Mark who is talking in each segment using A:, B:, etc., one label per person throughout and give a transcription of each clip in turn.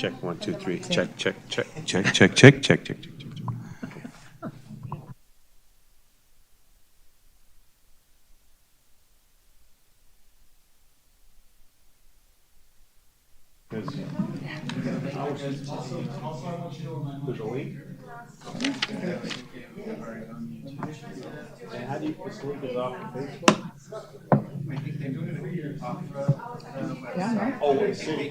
A: Check, 1, 2, 3. Check, check, check, check, check, check, check, check, check. There's a link. And how do you put this link off of Facebook?
B: Yeah, no?
A: Oh, it's city.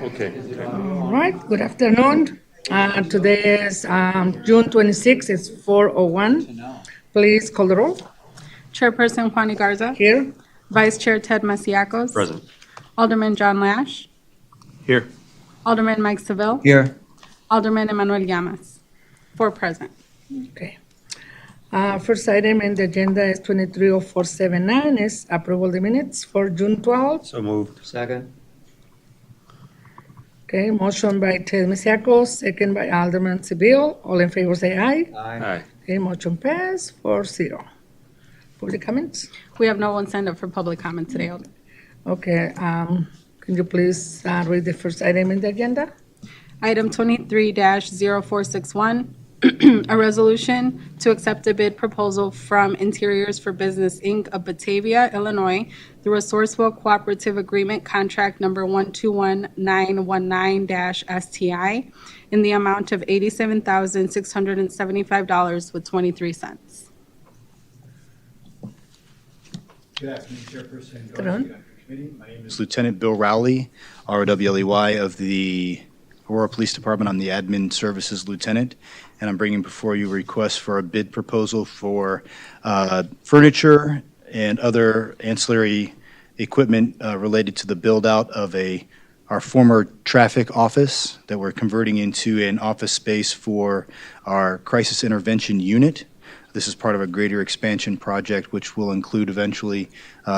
A: Okay.
B: All right, good afternoon. Today is June 26th, it's 4:01. Please call the roll.
C: Chairperson Juani Garza.
B: Here.
C: Vice Chair Ted Masiacos.
A: Present.
C: Alderman John Lash.
A: Here.
C: Alderman Mike Seville.
D: Here.
C: Alderman Emmanuel Llamas. 4 present.
B: Okay. First item in the agenda is 230479 is approval of the minutes for June 12th.
A: So moved.
D: Second.
B: Okay, motion by Ted Masiacos, second by Alderman Seville. All in favor say aye.
A: Aye.
B: Okay, motion pass 4-0. Public comments?
C: We have no one signed up for public comment today, Alderman.
B: Okay, can you please read the first item in the agenda?
C: Item 23-0461, a resolution to accept a bid proposal from Interiors for Business, Inc. of Batavia, Illinois, through a Sourcewell Cooperative Agreement Contract Number 121919-STI in the amount of $87,675.23.
E: Good afternoon, Chairperson.
B: Good on.
E: Committee. My name is Lieutenant Bill Rowley, ROWLEY of the Aurora Police Department. I'm the Admin Services Lieutenant, and I'm bringing before you a request for a bid proposal for furniture and other ancillary equipment related to the build-out of our former traffic office that we're converting into an office space for our crisis intervention unit. This is part of a greater expansion project, which will include eventually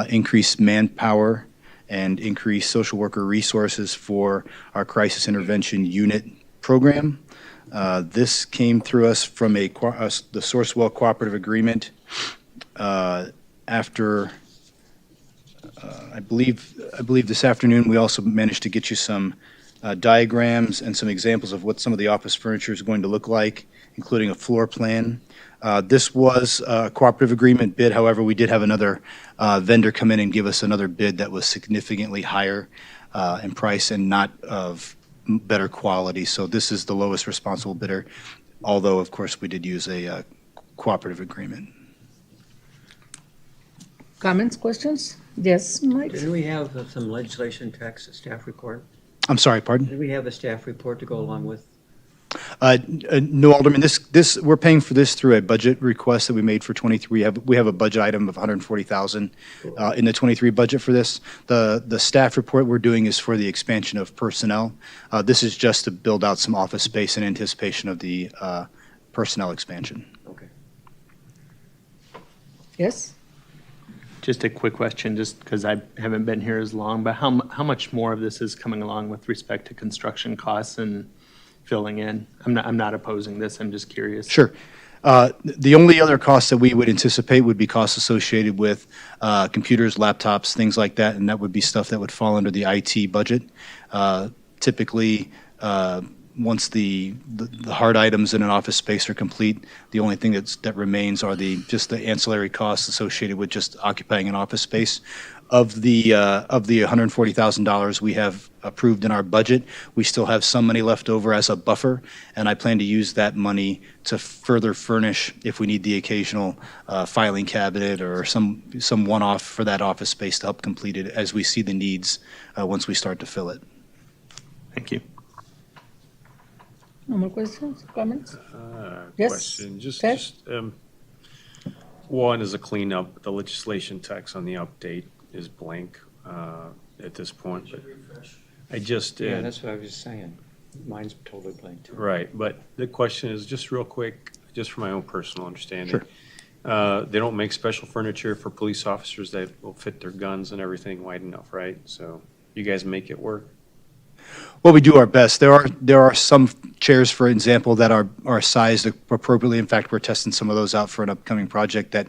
E: increased manpower and increased social worker resources for our crisis intervention unit program. This came through us from the Sourcewell Cooperative Agreement after, I believe this afternoon, we also managed to get you some diagrams and some examples of what some of the office furniture is going to look like, including a floor plan. This was a cooperative agreement bid. However, we did have another vendor come in and give us another bid that was significantly higher in price and not of better quality. So this is the lowest responsible bidder, although, of course, we did use a cooperative agreement.
B: Comments, questions? Yes, Mike?
D: Didn't we have some legislation text, a staff report?
E: I'm sorry, pardon?
D: Did we have a staff report to go along with?
E: No, Alderman, we're paying for this through a budget request that we made for 23. We have a budget item of 140,000 in the 23 budget for this. The staff report we're doing is for the expansion of personnel. This is just to build out some office space in anticipation of the personnel expansion.
D: Okay.
B: Yes?
F: Just a quick question, just because I haven't been here as long, but how much more of this is coming along with respect to construction costs and filling in? I'm not opposing this, I'm just curious.
E: Sure. The only other costs that we would anticipate would be costs associated with computers, laptops, things like that, and that would be stuff that would fall under the IT budget. Typically, once the hard items in an office space are complete, the only thing that remains are just the ancillary costs associated with just occupying an office space. Of the $140,000 we have approved in our budget, we still have some money left over as a buffer, and I plan to use that money to further furnish if we need the occasional filing cabinet or some one-off for that office space to help complete it as we see the needs once we start to fill it.
F: Thank you.
B: No more questions, comments? Yes,
A: Question,
B: Ted?
A: one is a cleanup. The legislation text on the update is blank at this point, but I just
D: Yeah,
A: did.
D: that's what I was just saying. Mine's totally blank too.
A: Right, but the question is, just real quick, just for my own personal understanding.
E: Sure.
A: They don't make special furniture for police officers that will fit their guns and everything wide enough, right? So you guys make it work?
E: Well, we do our best. There are some chairs, for example, that are sized appropriately. In fact, we're testing some of those out for an upcoming project that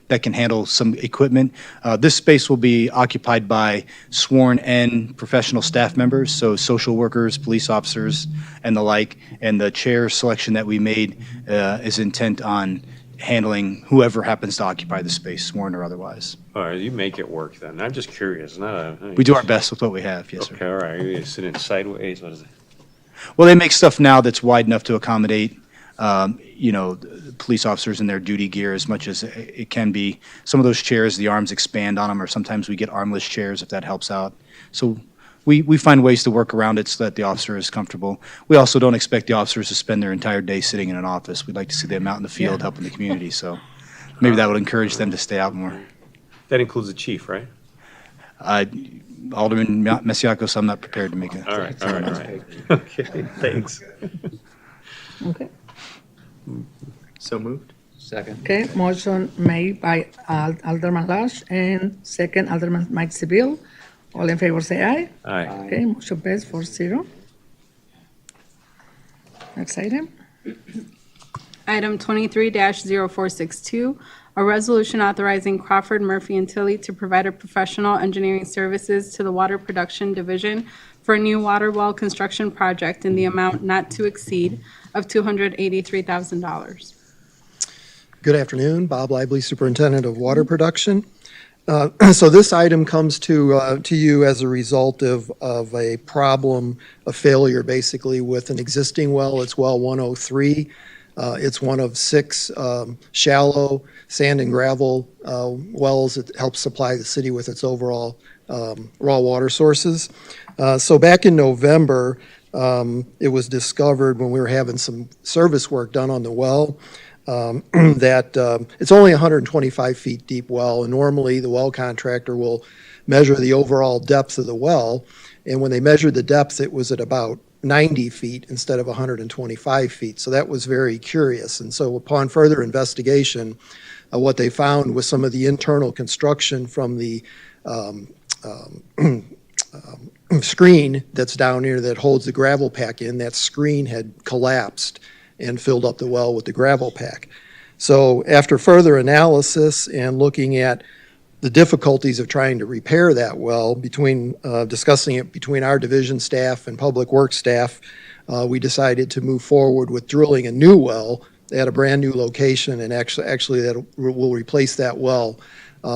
E: that can handle some equipment. This space will be occupied by sworn and professional staff members, so social workers, police officers, and the like. And the chair selection that we made is intent on handling whoever happens to occupy the space, sworn or otherwise.
A: All right, you make it work then. I'm just curious, not a.
E: We do our best with what we have, yes, sir.
A: Okay, all right, you sit in sideways, what is it?
E: Well, they make stuff now that's wide enough to accommodate, the police officers in their duty gear as much as it can be. Some of those chairs, the arms expand on them, or sometimes we get armless chairs if that helps out. So we find ways to work around it so that the officer is comfortable. We also don't expect the officers to spend their entire day sitting in an office. We'd like to see them out in the field helping the community, so maybe that would encourage them to stay out more.
A: That includes the chief, right?
E: Alderman Masiacos, I'm not prepared to make a.
A: All right. Okay, thanks.
B: Okay.
F: So moved?
D: Second.
B: Okay, motion made by Alderman Lush and second Alderman Mike Seville. All in favor, say aye.
A: Aye.
B: Okay, motion passed 4-0. Next item.
C: Item 23-0462, a resolution authorizing Crawford, Murphy, and Tilly to provide a professional engineering services to the Water Production Division for a new water well construction project in the amount not to exceed of $283,000.
G: Good afternoon, Bob Lively, Superintendent of Water Production. So this item comes to you as a result of a problem, a failure basically with an existing well. It's well 103. It's one of 6 shallow sand and gravel wells that help supply the city with its overall raw water sources. So back in November, it was discovered when we were having some service work done on the well that it's only 125 feet deep well, and normally the well contractor will measure the overall depth of the well, and when they measured the depth, it was at about 90 feet instead of 125 feet. So that was very curious. And so upon further investigation, what they found was some of the internal construction from the screen that's down here that holds the gravel pack in, that screen had collapsed and filled up the well with the gravel pack. So after further analysis and looking at the difficulties of trying to repair that well, discussing it between our division staff and public works staff, we decided to move forward with drilling a new well at a brand-new location, and actually that will replace that well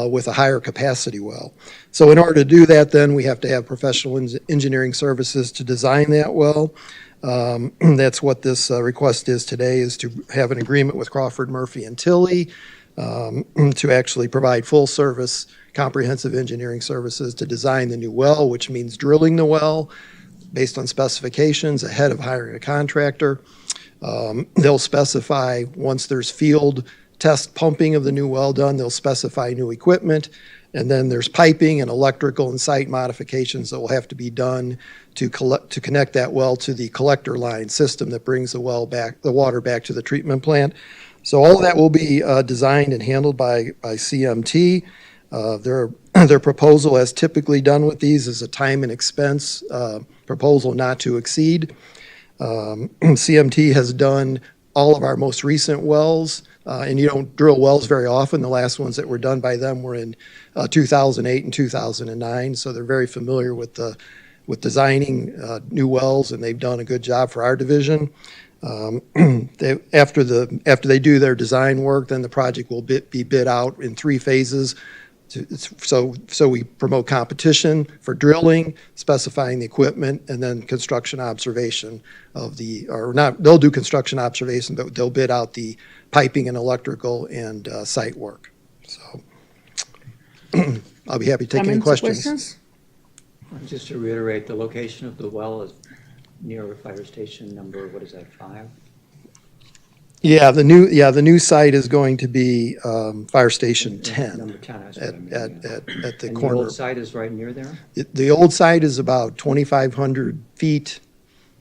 G: with a higher capacity well. So in order to do that, then we have to have professional engineering services to design that well. That's what this request is today, is to have an agreement with Crawford, Murphy, and Tilly to actually provide full-service, comprehensive engineering services to design the new well, which means drilling the well based on specifications ahead of hiring a contractor. They'll specify, once there's field test pumping of the new well done, they'll specify new equipment. And then there's piping and electrical and site modifications that will have to be done to connect that well to the collector line system that brings the water back to the treatment plant. So all of that will be designed and handled by CMT. Their proposal, as typically done with these, is a time and expense proposal not to exceed. CMT has done all of our most recent wells, and you don't drill wells very often. The last ones that were done by them were in 2008 and 2009, so they're very familiar with designing new wells, and they've done a good job for our division. After they do their design work, then the project will be bid out in 3 phases. So we promote competition for drilling, specifying the equipment, and then construction observation they'll do construction observation, but they'll bid out the piping and electrical and site work. So I'll be happy to take any
B: Comments or
G: questions.
D: Just to reiterate, the location of the well is near a fire station number, what is that, 5?
G: Yeah, the new site is going to be Fire Station 10
D: Number 10, that's what I
G: at
D: mean. Yeah.
G: the
D: And the
G: corner.
D: old site is right near there?
G: The old site is about 2,500 feet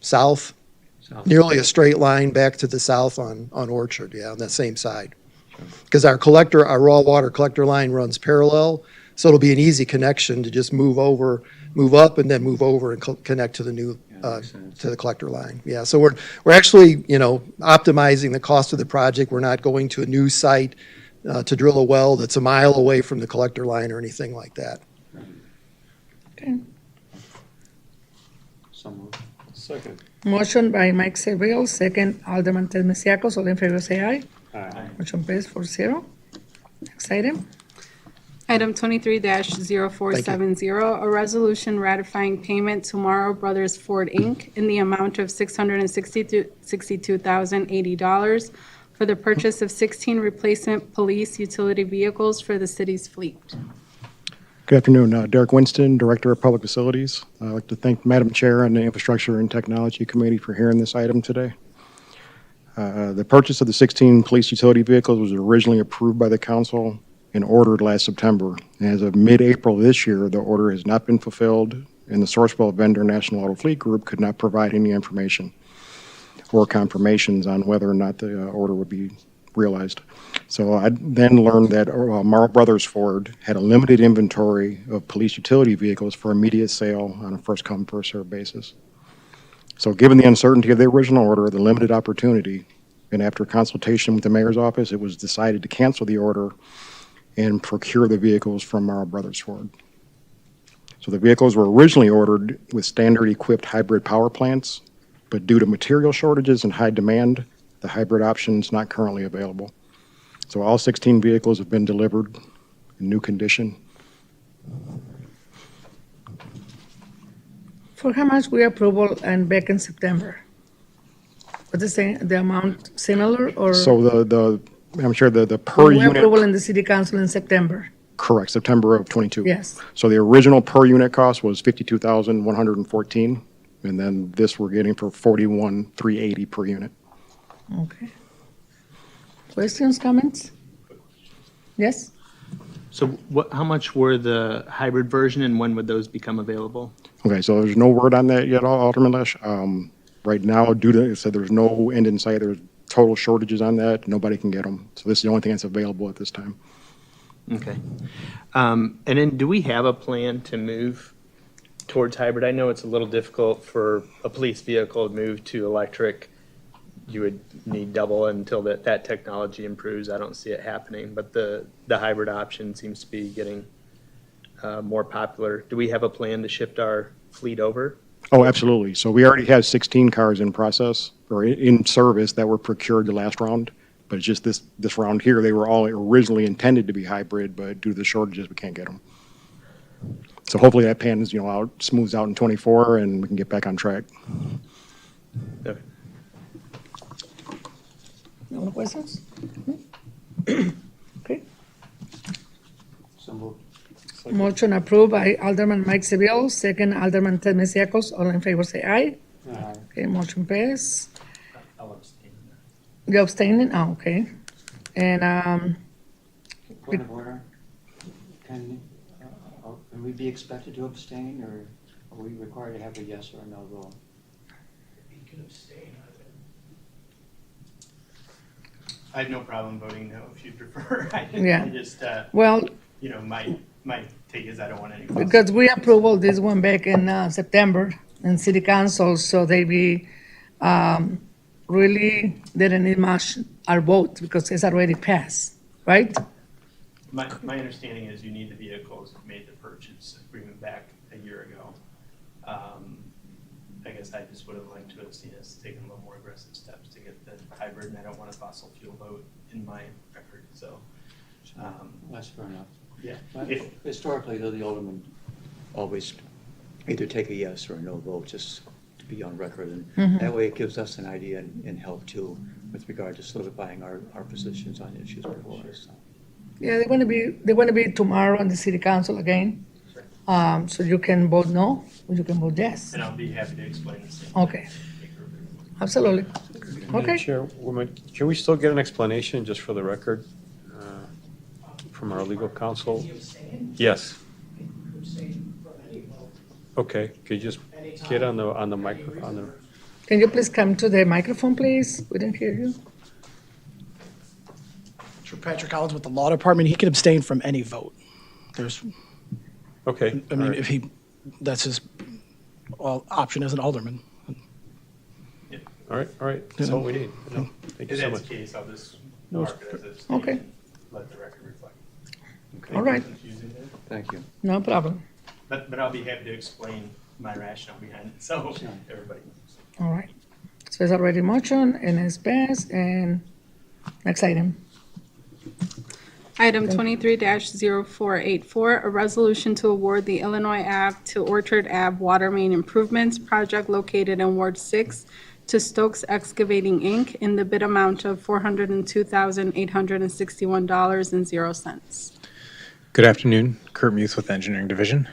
G: south,
D: South?
G: nearly a straight line back to the south on Orchard, on that same side. Because our raw water collector line runs parallel, so it'll be an easy connection to just move up and then move over and connect to the new,
D: makes sense.
G: to the collector line. Yeah, so we're actually, optimizing the cost of the project. We're not going to a new site to drill a well that's a mile away from the collector line or anything like that.
B: Okay.
A: So moved. Second.
B: Motion by Mike Seville, second Alderman Ted Masiacos. All in favor, say aye.
A: Aye.
B: Motion passes 4-0. Next item.
C: Item 23-0470, a resolution ratifying payment to Morrow Brothers Ford, Inc. in the amount of $662,080 for the purchase of 16 replacement police utility vehicles for the city's fleet.
H: Good afternoon. Derek Winston, Director of Public Facilities. I'd like to thank Madam Chair and the Infrastructure and Technology Committee for hearing this item today. The purchase of the 16 police utility vehicles was originally approved by the council and ordered last September. And as of mid-April this year, the order has not been fulfilled, and the Sourcewell vendor, National Auto Fleet Group, could not provide any information or confirmations on whether or not the order would be realized. So I then learned that Morrow Brothers Ford had a limited inventory of police utility vehicles for immediate sale on a first-come, first-served basis. So given the uncertainty of the original order, the limited opportunity, and after consultation with the mayor's office, it was decided to cancel the order and procure the vehicles from Morrow Brothers Ford. So the vehicles were originally ordered with standard-equipped hybrid power plants, but due to material shortages and high demand, the hybrid option is not currently available. So all 16 vehicles have been delivered in new condition.
B: For how much we approval and back in September? What is the amount similar or?
H: So I'm sure the per
B: We approval
H: unit,
B: in the city council in September?
H: correct, September of '22.
B: Yes.
H: So the original per unit cost was $52,114, and then this we're getting for $41,380 per unit.
B: Okay. Questions, comments? Yes?
F: So how much were the hybrid version and when would those become available?
H: Okay, so there's no word on that yet, Alderman Lesh. Right now, due to, it said there's no end in sight, there's total shortages on that, nobody can get them. So this is the only thing that's available at this time.
F: Okay. And then do we have a plan to move towards hybrid? I know it's a little difficult for a police vehicle to move to electric. You would need double until that technology improves. I don't see it happening, but the hybrid option seems to be getting more popular. Do we have a plan to shift our fleet over?
H: Oh, absolutely. So we already have 16 cars in process or in service that were procured the last round. But it's just this round here, they were all originally intended to be hybrid, but due to the shortages, we can't get them. So hopefully that pans, out, smooths out in '24 and we can get back on track.
F: Okay.
B: No more questions? Okay.
A: So moved.
B: Motion approved by Alderman Mike Seville, second Alderman Ted Masiacos. All in favor, say aye.
A: Aye.
B: Okay, motion pass.
F: I'll abstain.
B: You abstaining? Oh, okay. And,
D: Point of order. Can we be expected to abstain, or are we required to have a yes or a no vote?
F: I have no problem voting no if you prefer.
B: Yeah.
F: I just,
B: well,
F: my take is I don't want any.
B: because we approval this one back in September in city council, so they really didn't need much our vote because it's already passed, right?
F: My understanding is you need the vehicles, made the purchase agreement back a year ago. I guess I just would have liked to have seen us taking a little more aggressive steps to get the hybrid, and I don't want a fossil fuel vote in my record, so.
D: That's fair enough.
F: Yeah.
D: But historically, though, the aldermen always either take a yes or a no vote, just to be on record, and that way it gives us an idea and help too with regard to solidifying our positions on issues before us. So.
B: Yeah, they're gonna be tomorrow on the city council again. So you can vote no, or you can vote yes.
F: And I'll be happy to explain the same.
B: Okay, absolutely.
A: Madam
B: Okay.
A: Chairwoman, can we still get an explanation, just for the record, from our legal counsel? Yes. Okay, could you just get on the microphone?
B: Can you please come to the microphone, please? We didn't hear you.
I: Sure, Patrick Collins with the Law Department, he can abstain from any vote. There's,
A: Okay.
I: I mean, if he, that's his option as an alderman.
A: All right, that's all we need. No, Thank you so
F: If
A: much.
F: that's the case, I'll just mark it as abstain.
B: Okay.
F: Let the
B: All right,
D: Thank you.
B: no problem.
F: But I'll be happy to explain my rationale behind it, so everybody knows.
B: All right. So it's already motion and it's passed, and next item.
C: Item 23-0484, a resolution to award the Illinois Ave to Orchard Ave Water Main Improvements Project located in Ward 6 to Stokes Excavating, Inc. in the bid amount of $402,861.00.
J: Good afternoon, Kurt Muth with Engineering Division.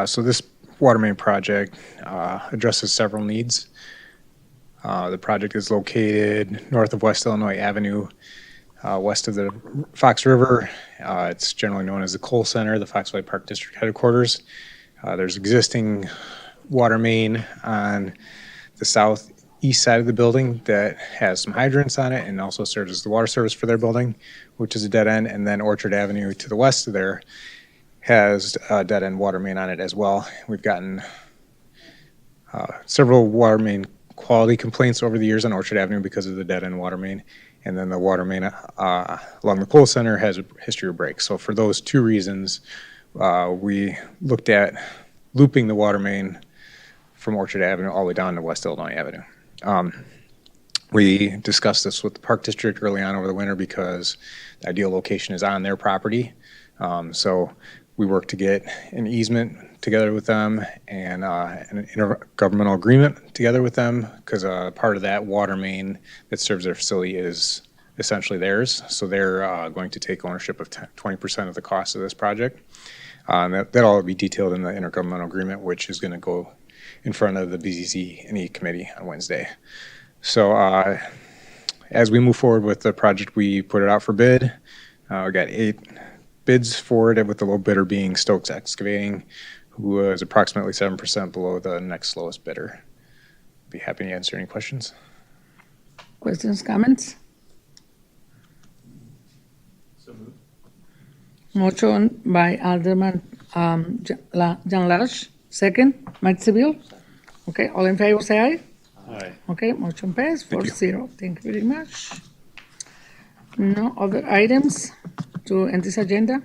J: So this water main project addresses several needs. The project is located north of West Illinois Avenue, west of the Fox River. It's generally known as the Coal Center, the Fox Valley Park District headquarters. There's existing water main on the southeast side of the building that has some hydrants on it and also serves as the water service for their building, which is a dead end. And then Orchard Avenue to the west of there has a dead end water main on it as well. We've gotten several water main quality complaints over the years on Orchard Avenue because of the dead end water main. And then the water main along the Coal Center has a history of breaks. So for those two reasons, we looked at looping the water main from Orchard Avenue all the way down to West Illinois Avenue. We discussed this with the Park District early on over the winter because the ideal location is on their property. So we worked to get an easement together with them and an intergovernmental agreement together with them because part of that water main that serves their facility is essentially theirs. So they're going to take ownership of 20% of the cost of this project. That'll all be detailed in the intergovernmental agreement, which is going to go in front of the BZZ&E committee on Wednesday. So as we move forward with the project, we put it out for bid. We got 8 bids for it, with the low bidder being Stokes Excavating, who is approximately 7% below the next lowest bidder. Be happy to answer any questions.
B: Questions, comments? Motion by Alderman John Lash, second, Mike Seville. Okay, all in favor, say aye.
A: Aye.
B: Okay, motion passed 4-0. Thank you very much. No other items to end this agenda?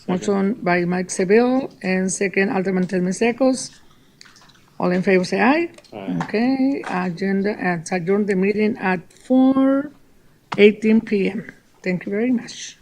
B: Motion by Mike Seville and second Alderman Telme Secos. All in favor, say aye.
A: Aye.
B: Okay, adjourn the meeting at 4:18 p.m. Thank you very much.